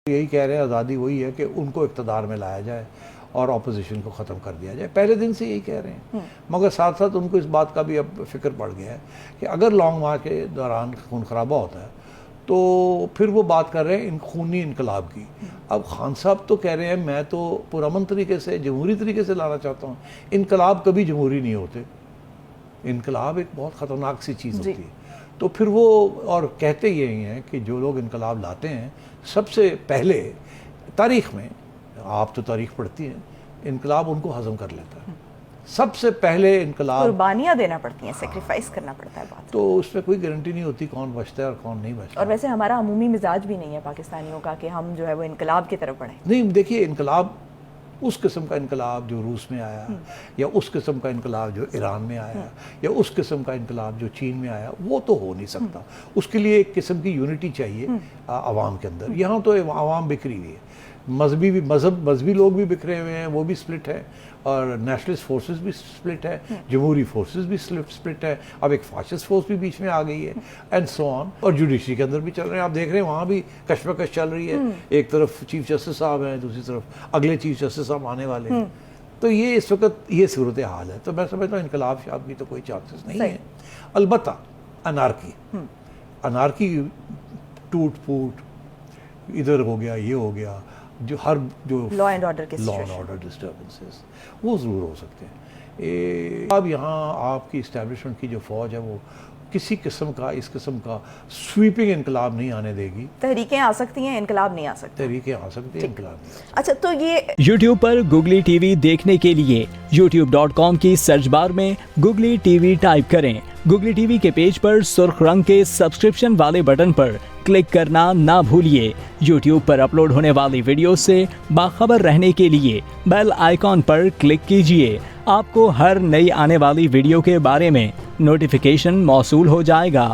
یہی کہہ رہے ہیں آزادی وہی ہے کہ ان کو اقتدار میں لایا جائے اور اپوزیشن کو ختم کر دیا جائے. پہلے دن سے یہی کہہ رہے ہیں, مگر ساتھ ساتھ ان کو اس بات کا بھی اب فکر پڑ گیا ہے کہ اگر لانگ مارچ کے دوران خون خرابہ ہوتا ہے تو پھر وہ بات کر رہے ہیں خونی انقلاب کی. اب خان صاحب تو کہہ رہے ہیں میں تو پرامن طریقے سے جمہوری طریقے سے لانا چاہتا ہوں. انقلاب کبھی جمہوری نہیں ہوتے, انقلاب ایک بہت خطرناک سی چیز ہوتی ہے. تو پھر وہ اور کہتے یہی ہیں کہ جو لوگ انقلاب لاتے ہیں سب سے پہلے تاریخ میں, آپ تو تاریخ پڑھتی ہیں, انقلاب ان کو ہضم کر لیتا ہے. سب سے پہلے انقلاب قربانیاں دینا پڑتی ہیں, سیکریفائس کرنا پڑتا ہے. بات تو اس میں کوئی گارنٹی نہیں ہوتی کون بچتا ہے اور کون نہیں بچتا. اور ویسے ہمارا عمومی مزاج بھی نہیں ہے پاکستانیوں کا کہ ہم جو ہے وہ انقلاب کی طرف بڑھیں. نہیں, دیکھیے انقلاب اس قسم کا انقلاب جو روس میں آیا یا اس قسم کا انقلاب جو ایران میں آیا یا اس قسم کا انقلاب جو چین میں آیا وہ تو ہو نہیں سکتا. اس کے لیے ایک قسم کی یونٹی چاہیے عوام کے اندر. یہاں تو عوام بکھری ہوئی ہے, مذہبی لوگ بھی بکھرے ہوئے ہیں, وہ بھی سپلٹ ہے, اور نیشنلسٹ فورسز بھی سپلٹ ہے, جمہوری فورسز بھی سپلٹ ہے, اب ایک فاشسٹ فورس بھی بیچ میں آ گئی ہے, اینڈ سو آن. اور جوڈیشری کے اندر بھی چل رہے ہیں, آپ دیکھ رہے ہیں وہاں بھی کشمکش چل رہی ہے. ایک طرف چیف جسٹس صاحب ہیں, دوسری طرف اگلے چیف جسٹس صاحب آنے والے ہیں. تو یہ اس وقت یہ صورت حال ہے. تو میں سمجھتا ہوں انقلاب شاب کی تو کوئی چانسز نہیں ہے. البتہ انارکی ٹوٹ پھوٹ ادھر ہو گیا, یہ ہو گیا, جو لا اینڈ آرڈر ڈسٹربنسز وہ ضرور ہو سکتے ہیں. اب یہاں آپ کی اسٹیبلشمنٹ کی جو فوج ہے وہ کسی قسم کا اس قسم کا سویپنگ انقلاب نہیں آنے دے گی. تحریکیں آ سکتی ہیں, انقلاب نہیں آ سکتے. تحریکیں آ سکتی ہیں, انقلاب نہیں آ سکتے. اچھا, تو یہ یوٹیوب پر گوگلی ٹی وی دیکھنے کے لیے youtube.com کی سرچ بار میں گوگلی ٹی وی ٹائپ کریں. گوگلی ٹی وی کے پیج پر سرخ رنگ کے سبسکرپشن والے بٹن پر کلک کرنا نہ بھولیے. یوٹیوب پر اپلوڈ ہونے والی ویڈیو سے باخبر رہنے کے لیے بیل آئیکن پر کلک کیجیے. آپ کو ہر نئی آنے والی ویڈیو کے بارے میں نوٹیفیکیشن موصول ہو جائے گا.